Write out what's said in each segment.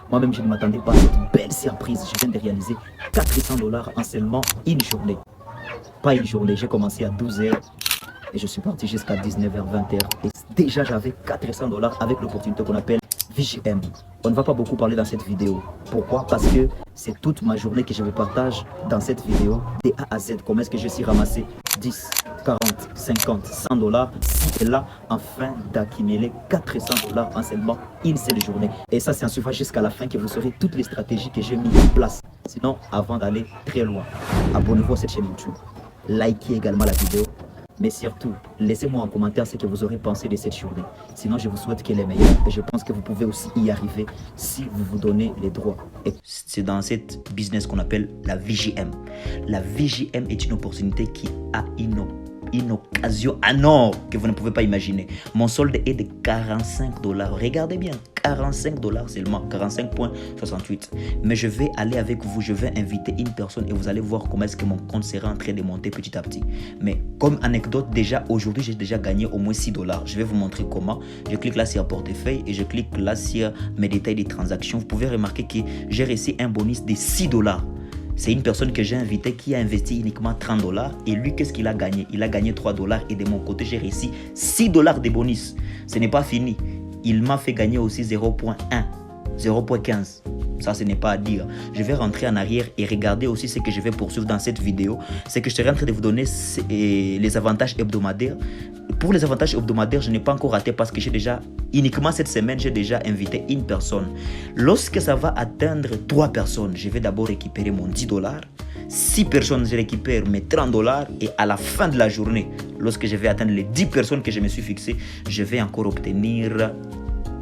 Moi-même, je ne m'attendais pas à cette belle surprise. Je viens de réaliser 400 dollars en seulement une journée. Pas une journée, j'ai commencé à 12 h et je suis parti jusqu'à 19 h, 20 h. Et déjà, j'avais 400 dollars avec l'opportunité qu'on appelle VGM. On ne va pas beaucoup parler dans cette vidéo. Pourquoi? Parce que c'est toute ma journée que je vous partage dans cette vidéo, de A à Z. Comment est-ce que je suis ramassé 10, 40, 50, 100 dollars, et là, afin d'accumuler 400 dollars en seulement une seule journée. Et ça, c'est en suivant jusqu'à la fin que vous saurez toutes les stratégies que j'ai mis en place. Sinon, avant d'aller très loin, abonnez-vous à cette chaîne YouTube. Likez également la vidéo. Mais surtout, laissez-moi en commentaire ce que vous aurez pensé de cette journée. Sinon, je vous souhaite qu'elle est meilleure et je pense que vous pouvez aussi y arriver si vous vous donnez les droits. C'est dans cette business qu'on appelle la VGM. La VGM est une opportunité qui a une occasion en or que vous ne pouvez pas imaginer. Mon solde est de 45 dollars. Regardez bien, 45 dollars seulement, 45,68. Mais je vais aller avec vous, je vais inviter une personne et vous allez voir comment est-ce que mon compte sera en train de monter petit à petit. Mais comme anecdote, déjà aujourd'hui, j'ai déjà gagné au moins 6 dollars. Je vais vous montrer comment. Je clique là sur portefeuille et je clique là sur mes détails des transactions. Vous pouvez remarquer que j'ai reçu un bonus de 6 dollars. C'est une personne que j'ai invitée qui a investi uniquement 30 dollars. Et lui, qu'est-ce qu'il a gagné? Il a gagné 3 dollars. Et de mon côté, j'ai reçu 6 dollars de bonus. Ce n'est pas fini. Il m'a fait gagner aussi 0,1, 0,15. Ça, ce n'est pas à dire. Je vais rentrer en arrière et regarder aussi ce que je vais poursuivre dans cette vidéo. C'est que je serai en train de vous donner les avantages hebdomadaires. Pour les avantages hebdomadaires, je n'ai pas encore raté parce que j'ai déjà, uniquement cette semaine, j'ai déjà invité une personne. Lorsque ça va atteindre 3 personnes, je vais d'abord récupérer mon 10 dollars. 6 personnes, je récupère mes 30 dollars. Et à la fin de la journée, lorsque je vais atteindre les 10 personnes que je me suis fixé, je vais encore obtenir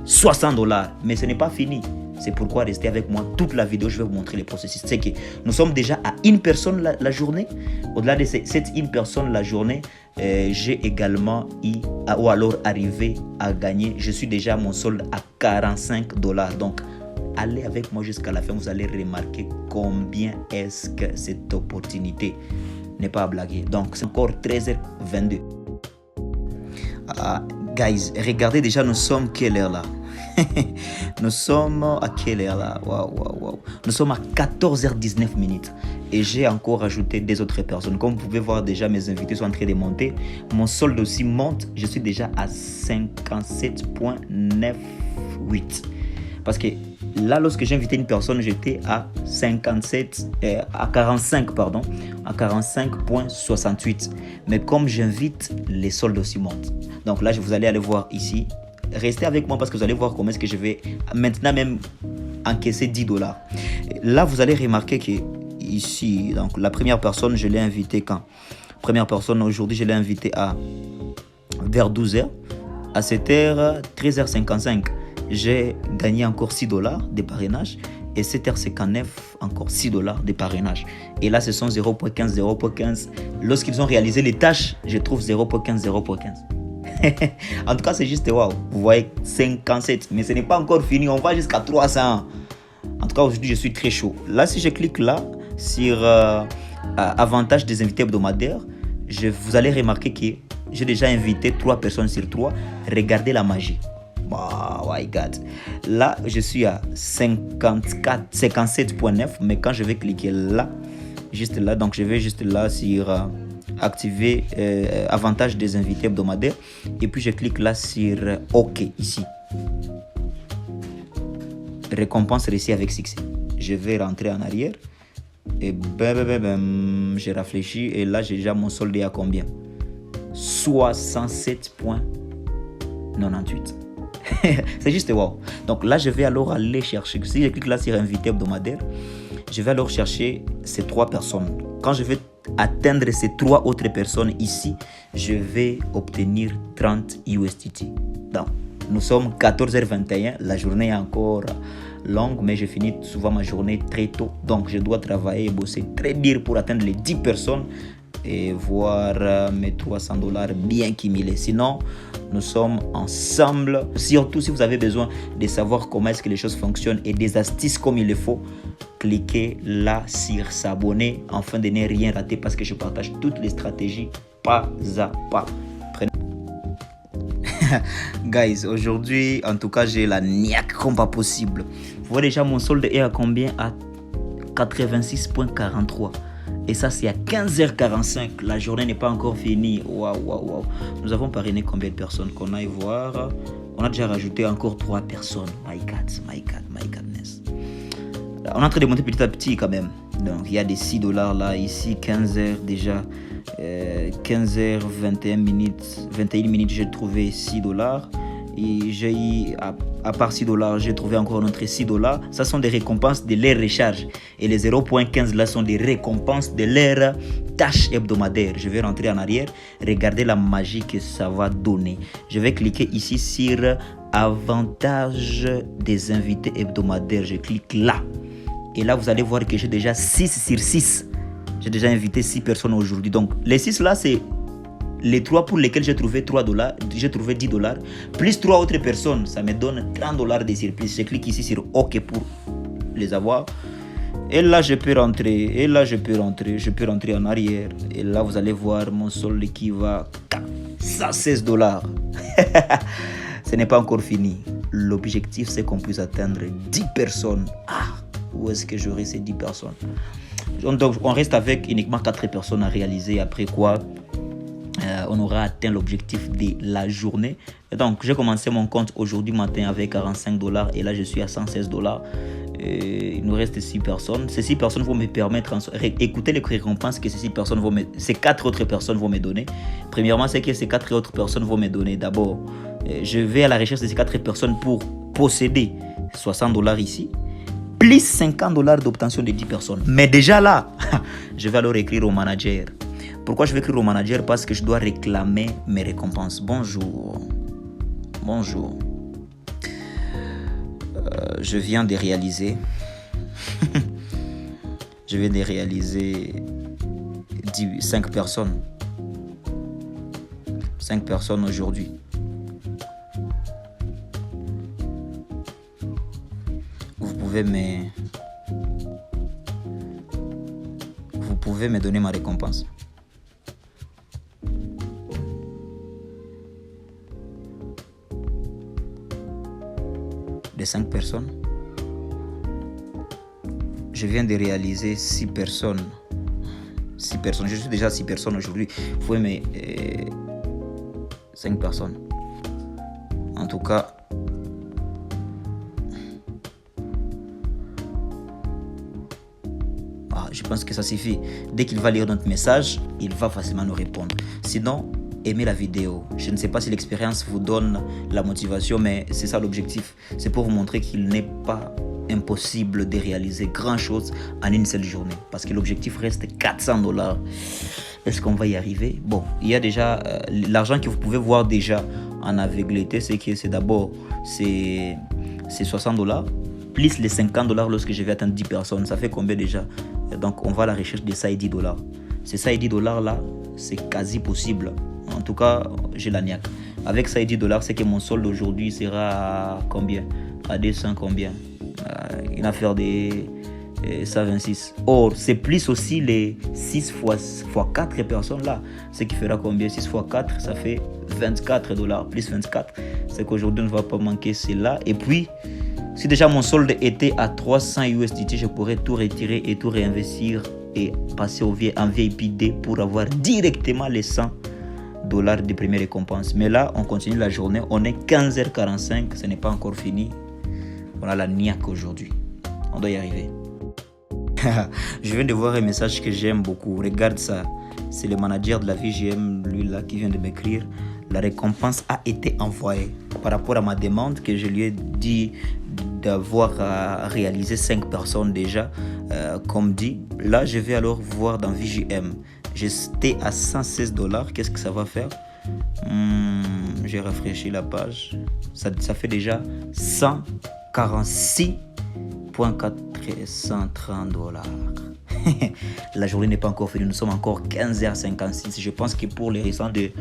60 dollars. Mais ce n'est pas fini. C'est pourquoi restez avec moi toute la vidéo, je vais vous montrer les processus. C'est que nous sommes déjà à une personne la journée. Au-delà de cette une personne la journée, j'ai également ou alors arrivé à gagner. Je suis déjà à mon solde à 45 dollars. Donc, allez avec moi jusqu'à la fin, vous allez remarquer combien est-ce que cette opportunité n'est pas à blaguer. Donc, c'est encore 13h22. Guys, regardez déjà, nous sommes quelle heure là? Nous sommes à quelle heure là? Wow. Nous sommes à 14h19 minutes. Et j'ai encore ajouté des autres personnes. Comme vous pouvez voir déjà, mes invités sont en train de monter. Mon solde aussi monte. Je suis déjà à 57,98. Parce que là, lorsque j'ai invité une personne, j'étais à 45,68. Mais comme j'invite, les soldes aussi montent. Donc là, vous allez aller voir ici. Restez avec moi parce que vous allez voir comment est-ce que je vais maintenant même encaisser 10 dollars. Là, vous allez remarquer que ici, donc la première personne, je l'ai invitée quand? Première personne, aujourd'hui, je l'ai invitée vers 12 h. À 7h, 13h55, j'ai gagné encore 6 dollars de parrainage. Et 7h59, encore 6 dollars de parrainage. Et là, ce sont 0,15. Lorsqu'ils ont réalisé les tâches, je trouve 0,15. En tout cas, c'est juste waouh. Vous voyez 57, mais ce n'est pas encore fini. On va jusqu'à 300. En tout cas, aujourd'hui, je suis très chaud. Là, si je clique là sur avantage des invités hebdomadaires, vous allez remarquer que j'ai déjà invité 3 personnes sur 3. Regardez la magie. Oh my God. Là, je suis à 57,9. Mais quand je vais cliquer là, juste là, donc je vais juste là sur activer avantage des invités hebdomadaires et puis je clique là sur OK ici. Récompense réussie avec succès. Je vais rentrer en arrière et j'ai réfléchi et là j'ai déjà mon solde à combien? 67,98. C'est juste wow. Donc là je vais alors aller chercher, si je clique là sur invité hebdomadaire, je vais alors chercher ces 3 personnes. Quand je vais atteindre ces 3 autres personnes ici, je vais obtenir 30 USDT. Donc, nous sommes 14h21. La journée est encore longue, mais je finis souvent ma journée très tôt. Donc, je dois travailler et bosser très dur pour atteindre les 10 personnes et voir mes 300 dollars bien cumulés. Sinon, nous sommes ensemble. Surtout si vous avez besoin de savoir comment est-ce que les choses fonctionnent et des astuces comme il le faut, cliquez là sur s'abonner afin de ne rien rater parce que je partage toutes les stratégies pas à pas. Guys, aujourd'hui, en tout cas, j'ai la niaque comme pas possible. Vous voyez déjà, mon solde est à combien? À 86,43. Et ça, c'est à 15h45. La journée n'est pas encore finie. Waouh, waouh, waouh. Nous avons parrainé combien de personnes? Qu'on aille voir. On a déjà rajouté encore 3 personnes. My God, my God, my godness. On est en train de monter petit à petit quand même. Donc, il y a des $6 là. Ici, 15h déjà. 15h21 minutes, j'ai trouvé $6. Et j'ai, à part $6, j'ai trouvé encore un autre $6. Ça sont des récompenses de leur recharge. Et les 0.15 là sont des récompenses de leur tâche hebdomadaire. Je vais rentrer en arrière, regarder la magie que ça va donner. Je vais cliquer ici sur avantages des invités hebdomadaires. Je clique là. Et là, vous allez voir que j'ai déjà 6 sur 6. J'ai déjà invité 6 personnes aujourd'hui. Donc, les 6 là, c'est les 3 pour lesquels j'ai trouvé $3. J'ai trouvé $10. Plus 3 autres personnes, ça me donne $30 de surplus. Je clique ici sur OK pour les avoir. Et là, je peux rentrer. Et là, je peux rentrer. Je peux rentrer en arrière. Et là, vous allez voir mon solde qui va à $116. Ce n'est pas encore fini. L'objectif, c'est qu'on puisse atteindre 10 personnes. Ah, où est-ce que j'aurai ces 10 personnes? Donc, on reste avec uniquement 4 personnes à réaliser. Après quoi, on aura atteint l'objectif de la journée. Et donc, j'ai commencé mon compte aujourd'hui matin avec $45. Et là, je suis à $116. Et il nous reste 6 personnes. Ces 6 personnes vont me permettre d'écouter les récompenses que ces 4 autres personnes vont me donner. Premièrement, c'est que ces 4 autres personnes vont me donner. D'abord, je vais à la recherche de ces 4 personnes pour posséder $60 ici. Plus $50 d'obtention de 10 personnes. Mais déjà là, je vais alors écrire au manager. Pourquoi je vais écrire au manager? Parce que je dois réclamer mes récompenses. Bonjour. Bonjour. Je viens de réaliser. Je viens de réaliser 5 personnes. 5 personnes aujourd'hui. Vous pouvez me donner ma récompense. De 5 personnes. Je viens de réaliser 6 personnes. 6 personnes. Je suis déjà 6 personnes aujourd'hui. Vous pouvez me 5 personnes. En tout cas, je pense que ça suffit. Dès qu'il va lire notre message, il va facilement nous répondre. Sinon, aimez la vidéo. Je ne sais pas si l'expérience vous donne la motivation, mais c'est ça l'objectif. C'est pour vous montrer qu'il n'est pas impossible de réaliser grand chose en une seule journée. Parce que l'objectif reste $400. Est-ce qu'on va y arriver? Bon, il y a déjà l'argent que vous pouvez voir déjà en aveuglité, c'est que c'est d'abord c'est $60 plus les $50 lorsque je vais atteindre 10 personnes. Ça fait combien déjà? Donc on va à la recherche de ça et $10. C'est ça et $10 là, c'est quasi possible. En tout cas, j'ai la niaque. Avec ça et $10, c'est que mon solde aujourd'hui sera à combien? À 200 combien? Une affaire de 126. Or, c'est plus aussi les 6 fois 4 personnes là. Ce qui fera combien? 6 fois 4, ça fait $24. Plus 24, c'est qu'aujourd'hui on ne va pas manquer cela. Et puis, si déjà mon solde était à 300 USDT, je pourrais tout retirer et tout réinvestir et passer en VIP D pour avoir directement les $100 de première récompense. Mais là, on continue la journée. On est 15h45. Ce n'est pas encore fini. On a la niaque aujourd'hui. On doit y arriver. Je viens de voir un message que j'aime beaucoup. Regarde ça. C'est le manager de la VGM, lui là, qui vient de m'écrire. La récompense a été envoyée par rapport à ma demande que je lui ai dit d'avoir réalisé 5 personnes déjà, comme dit. Là, je vais alors voir dans VGM. J'étais à $116. Qu'est-ce que ça va faire? J'ai rafraîchi la page. Ça fait déjà $146,430. La journée n'est pas encore finie. Nous sommes encore 15h56. Je pense que pour les restants des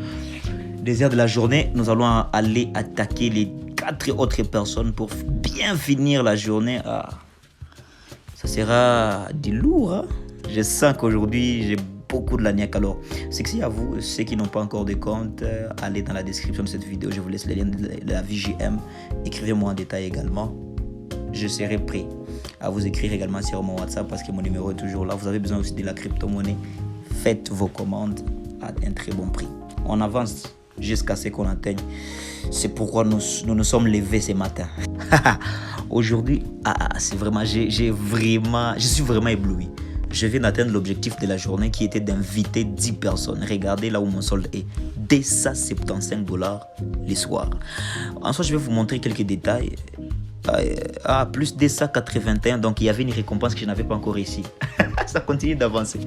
heures de la journée, nous allons aller attaquer les 4 autres personnes pour bien finir la journée. Ça sera du lourd. Hein? Je sens qu'aujourd'hui, j'ai beaucoup de l'agnac. Alors, c'est à vous, ceux qui n'ont pas encore de compte, allez dans la description de cette vidéo, je vous laisse les liens de la VJM. Écrivez-moi en détail également. Je serai prêt à vous écrire également sur mon WhatsApp parce que mon numéro est toujours là. Vous avez besoin aussi de la crypto-monnaie. Faites vos commandes à un très bon prix. On avance jusqu'à ce qu'on atteigne. C'est pourquoi nous nous sommes levés ce matin. Aujourd'hui, c'est vraiment, je suis vraiment ébloui. Je viens d'atteindre l'objectif de la journée qui était d'inviter 10 personnes. Regardez là où mon solde est. $275 les soirs. Ensuite, je vais vous montrer quelques détails. Plus $281, donc il y avait une récompense que je n'avais pas encore ici. Ça continue d'avancer.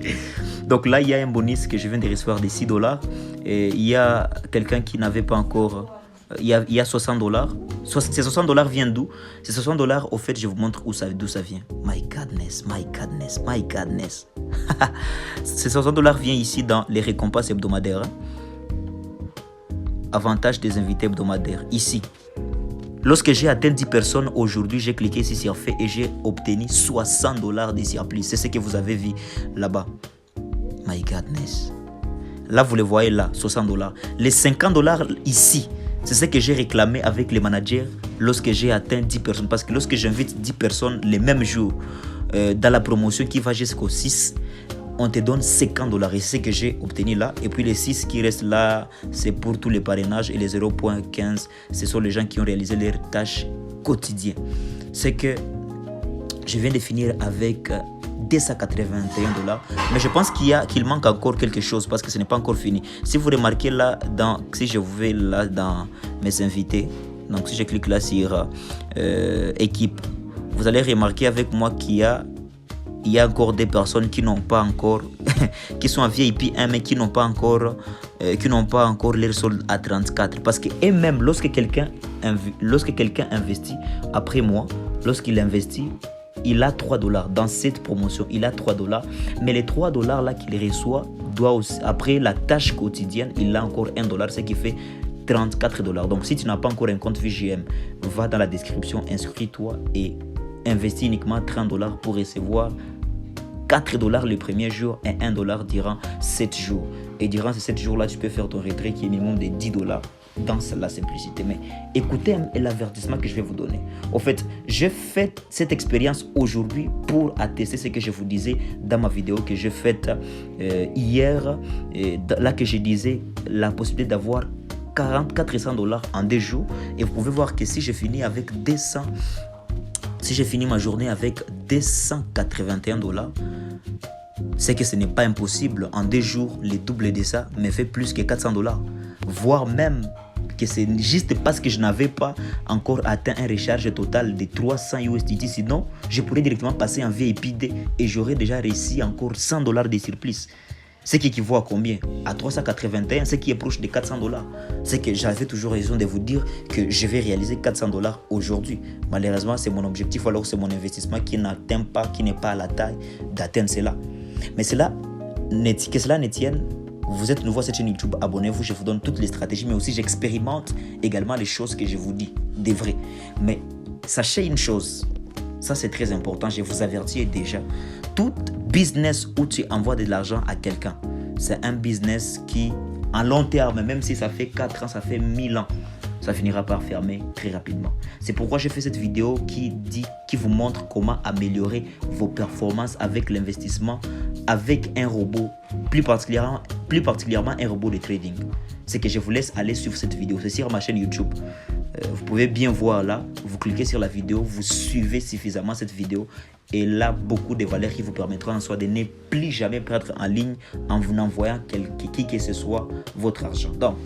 Donc là, il y a un bonus que je viens de recevoir de $6. Et il y a quelqu'un qui n'avait pas encore... Il y a $60. Ces $60 viennent d'où? Ces $60, au fait, je vous montre d'où ça vient. My goodness. Ces $60 viennent ici dans les récompenses hebdomadaires. Avantage des invités hebdomadaires. Ici. Lorsque j'ai atteint 10 personnes aujourd'hui, j'ai cliqué ici sur fait et j'ai obtenu $60 de surplus. C'est ce que vous avez vu là-bas. My goodness. Là, vous le voyez là, $60. Les $50 ici, c'est ce que j'ai réclamé avec les managers lorsque j'ai atteint 10 personnes. Parce que lorsque j'invite 10 personnes les mêmes jours dans la promotion qui va jusqu'au 6, on te donne $50. Et c'est ce que j'ai obtenu là. Et puis les 6 qui restent là, c'est pour tous les parrainages. Et les 0.15, ce sont les gens qui ont réalisé leurs tâches quotidiennes. C'est que je viens de finir avec $281. Mais je pense qu'il manque encore quelque chose parce que ce n'est pas encore fini. Si vous remarquez là, si je vais là dans mes invités, donc si je clique là sur équipe, vous allez remarquer avec moi qu'il y a encore des personnes qui n'ont pas encore, qui sont à VIP 1 mais qui n'ont pas encore leur solde à 34. Parce que et même lorsque quelqu'un investit après moi, lorsqu'il investit, il a $3 dans cette promotion, il a $3. Mais les $3 là qu'il reçoit, doit aussi, après la tâche quotidienne, il a encore $1, ce qui fait $34. Donc si tu n'as pas encore un compte VJM, va dans la description, inscris-toi et investis uniquement $30 pour recevoir $4 le premier jour et $1 durant 7 jours. Et durant ces 7 jours-là, tu peux faire ton retrait qui est minimum de $10 dans la simplicité. Mais écoutez l'avertissement que je vais vous donner. Au fait, j'ai fait cette expérience aujourd'hui pour attester ce que je vous disais dans ma vidéo que j'ai faite hier. Là que je disais la possibilité d'avoir $400 en 2 jours. Et vous pouvez voir que si je finis avec 200... Si j'ai fini ma journée avec $281, c'est que ce n'est pas impossible. En 2 jours, le double de ça me fait plus que $400. Voire même que c'est juste parce que je n'avais pas encore atteint un recharge total de 300 USDT. Sinon, je pourrais directement passer en VIP D et j'aurais déjà réussi encore $100 de surplus. Ce qui équivaut à combien? À 381, ce qui est proche de $400. C'est que j'avais toujours raison de vous dire que je vais réaliser $400 aujourd'hui. Malheureusement, c'est mon objectif, alors c'est mon investissement qui n'atteint pas, qui n'est pas à la taille d'atteindre cela. Mais que cela ne tienne, vous êtes nouveau à cette chaîne YouTube, abonnez-vous, je vous donne toutes les stratégies, mais aussi j'expérimente également les choses que je vous dis, des vrais. Mais sachez une chose, ça c'est très important, je vous avertis déjà, tout business où tu envoies de l'argent à quelqu'un, c'est un business qui, en long terme, même si ça fait 4 ans, ça fait 1000 ans, ça finira par fermer très rapidement. C'est pourquoi j'ai fait cette vidéo qui vous montre comment améliorer vos performances avec l'investissement avec un robot, plus particulièrement un robot de trading. C'est que je vous laisse aller suivre cette vidéo, c'est sur ma chaîne YouTube. Vous pouvez bien voir là, vous cliquez sur la vidéo, vous suivez suffisamment cette vidéo et là, beaucoup de valeurs qui vous permettront en soi de ne plus jamais perdre en ligne en vous envoyant qui que ce soit votre argent. Donc,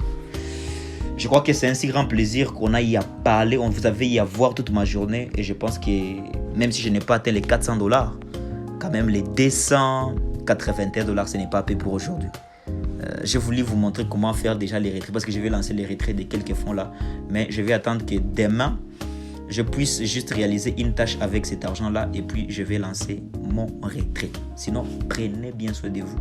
je crois que c'est un si grand plaisir qu'on a y à parler, on vous avait y à voir toute ma journée et je pense que même si je n'ai pas atteint les $400, quand même les $281, ce n'est pas peu pour aujourd'hui. J'ai voulu vous montrer comment faire déjà les retraits parce que je vais lancer les retraits de quelques fonds là, mais je vais attendre que demain je puisse juste réaliser une tâche avec cet argent-là et puis je vais lancer mon retrait. Sinon, prenez bien soin de vous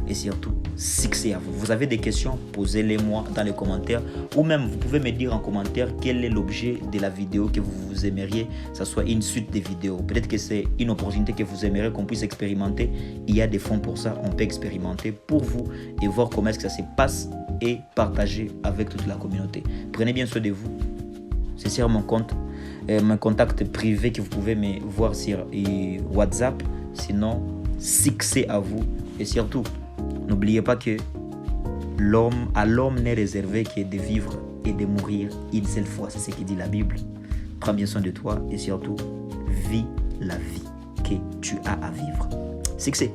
et surtout, succès à vous. Vous avez des questions, posez-les-moi dans les commentaires ou même vous pouvez me dire en commentaire quel est l'objet de la vidéo que vous aimeriez, que ce soit une suite de vidéos. Peut-être que c'est une opportunité que vous aimeriez qu'on puisse expérimenter. Il y a des fonds pour ça, on peut expérimenter pour vous et voir comment est-ce que ça se passe et partager avec toute la communauté. Prenez bien soin de vous. C'est sur mon compte, mon contact privé que vous pouvez me voir sur WhatsApp. Sinon, succès à vous et surtout, n'oubliez pas que à l'homme n'est réservé que de vivre et de mourir une seule fois. C'est ce que dit la Bible. Prends bien soin de toi et surtout, vis la vie que tu as à vivre. Succès!